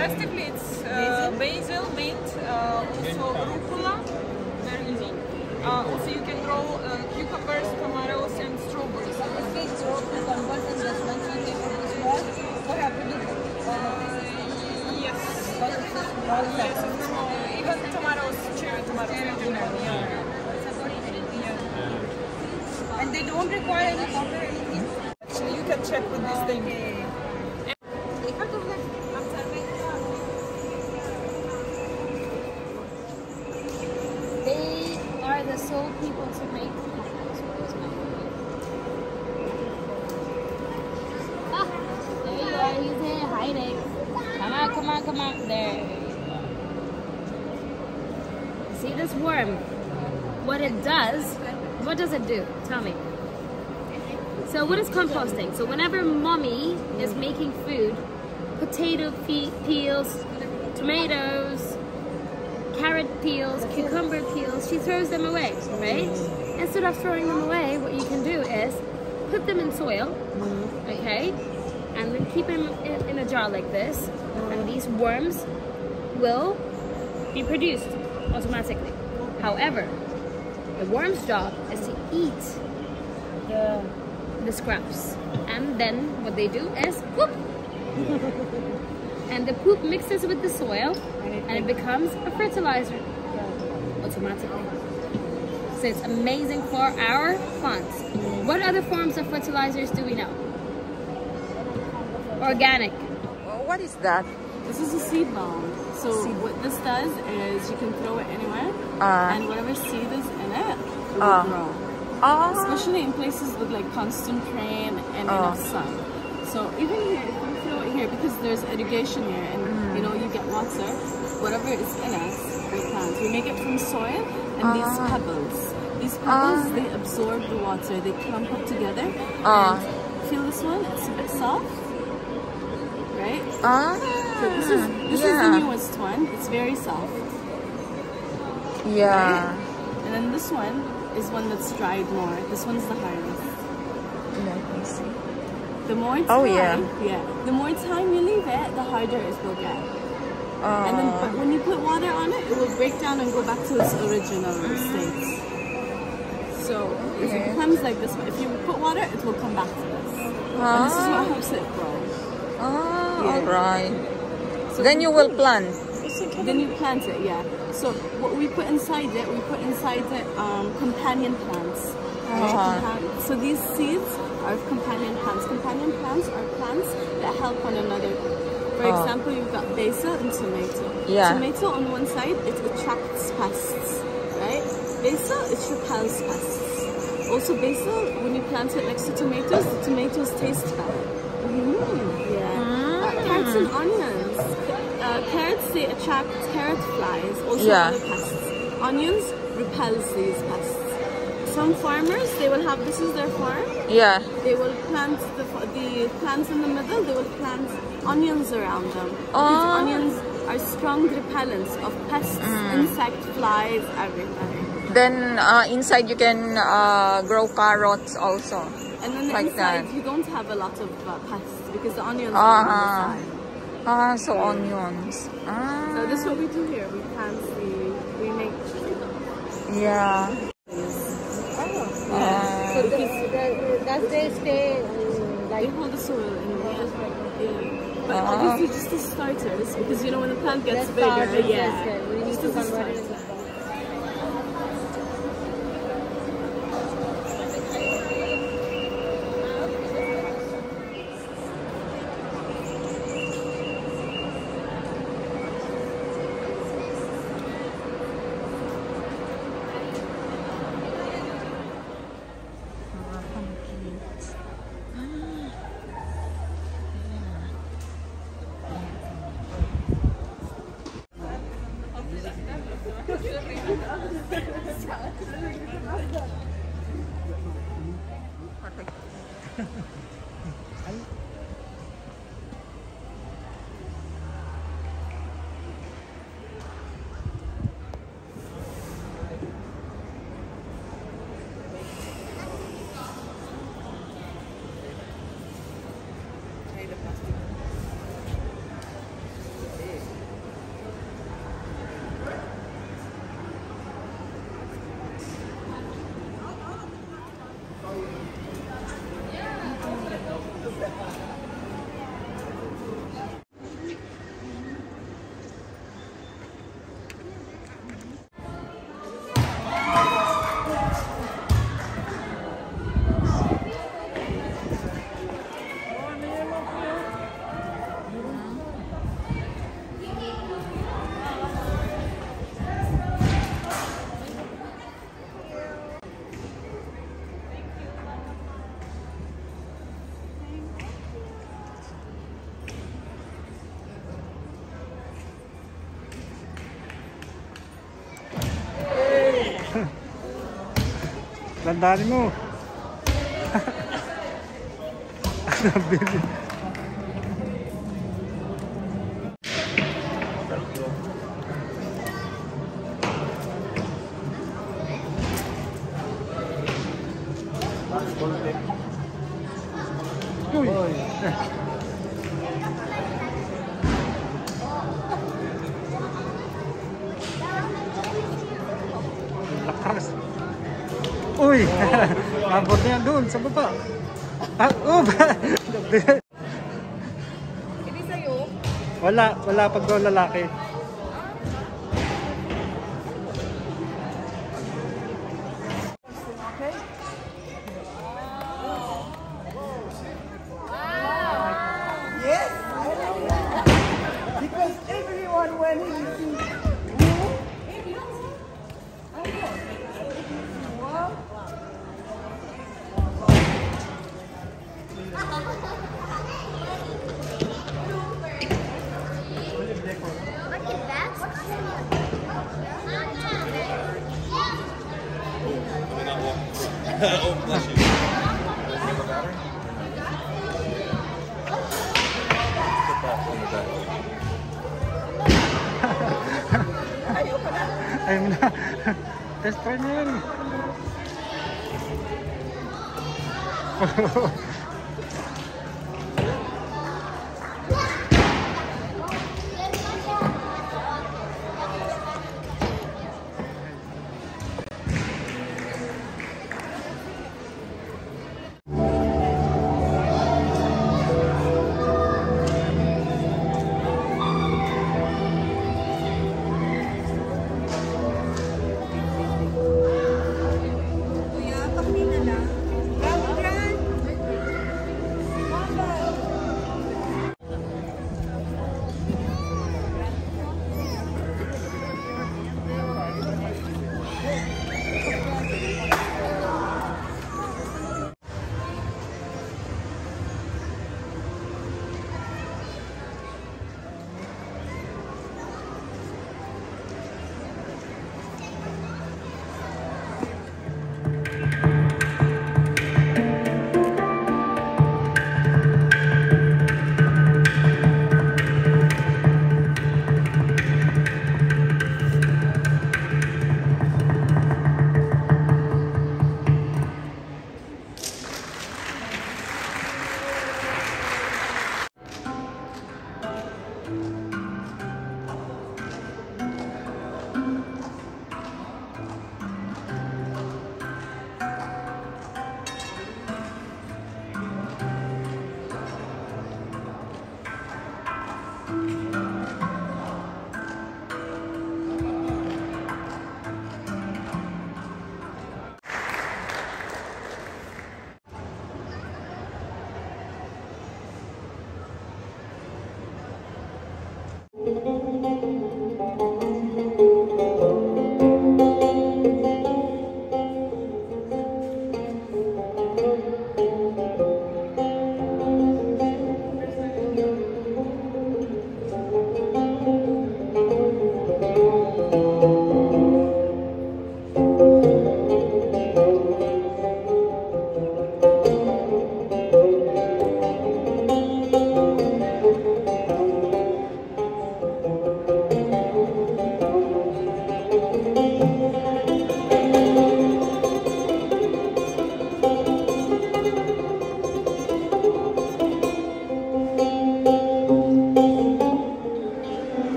fantastically. It's basil, mint, also rucola, very easy. Also you can grow cucumbers, tomatoes and strawberries. If we grow cucumbers in this one, so they will be small, what have to do? Yes. Because it's a small Yes, it's small. Even tomatoes, cherry tomatoes. Yeah. And they don't require any water or anything? Actually, you can check with this thing. They are the sole people to make there you are, he's there hiding. Come on, come on, come on. There you go. See this worm? What it does, what does it do? Tell me. So what is composting? So whenever mommy is making food, potato peels, tomatoes, carrot peels, cucumber peels, she throws them away, right? Instead of throwing them away, what you can do is put them in soil, okay? And then keep them in a jar like this, and these worms will be produced automatically. However, the worm's job is to eat the scraps, and then what they do is poop. And the poop mixes with the soil, and it becomes a fertilizer automatically. So it's amazing for our plants. What other forms of fertilizers do we know? Organic. What is that? This is a seed bomb. So what this does is you can throw it anywhere, and whatever seed is in it will grow. Especially in places with like constant rain and enough sun. So even here, if you throw it here, because there's irrigation here, and you know you get water, whatever is in it, we plant. We make it from soil and these pebbles. These pebbles, they absorb the water. They clump up together. And feel this one? It's a bit soft. Right? So this is the newest one. It's very soft. Yeah. Right? And then this one is one that's dried more. This one's the hardest. Let me see. The more time, the more time you leave it, the harder it will get. And then, but when you put water on it, it will break down and go back to its original state. So if it becomes like this, if you put water, it will come back to this. And this is what helps it grow. Alright. So then you will plant. Then you plant it, yeah. So what we put inside it, companion plants. Right? So these seeds are companion plants. Companion plants are plants that help one another. For example, you've got basil and tomato. Tomato on one side, it attracts pests, right? Basil, it repels pests. Also basil, when you plant it next to tomatoes, the tomatoes taste better. Carrots and onions. Carrots, they attract carrot flies, also other pests. Onions repels these pests. Some farmers, they will have, this is their farm. They will plant the plants in the middle, they will plant onions around them. These onions are strong repellents of pests, insects, flies, everything. Then inside you can grow carrots also. And then like inside that. You don't have a lot of pests because the onions are on the side. So onions. So this is what we do here. We plant we make. So does they stay like... They hold the soil in the But obviously just the starters, because you know when the plant gets bigger, we need to convert it into... Tandaan mo. Nabili. Uy. Lakas. Uy. Abot na yan doon sa baba. Hindi sa'yo? Wala pag daw lalaki. Yes, because everyone when he sees Oh, bless you. Ayaw mo na. Test try na yan.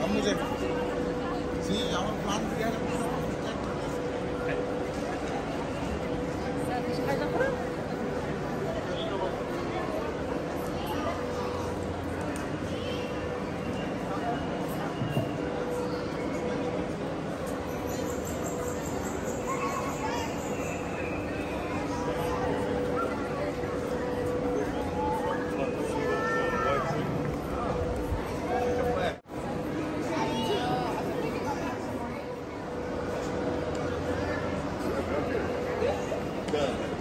See, our plant together. Done.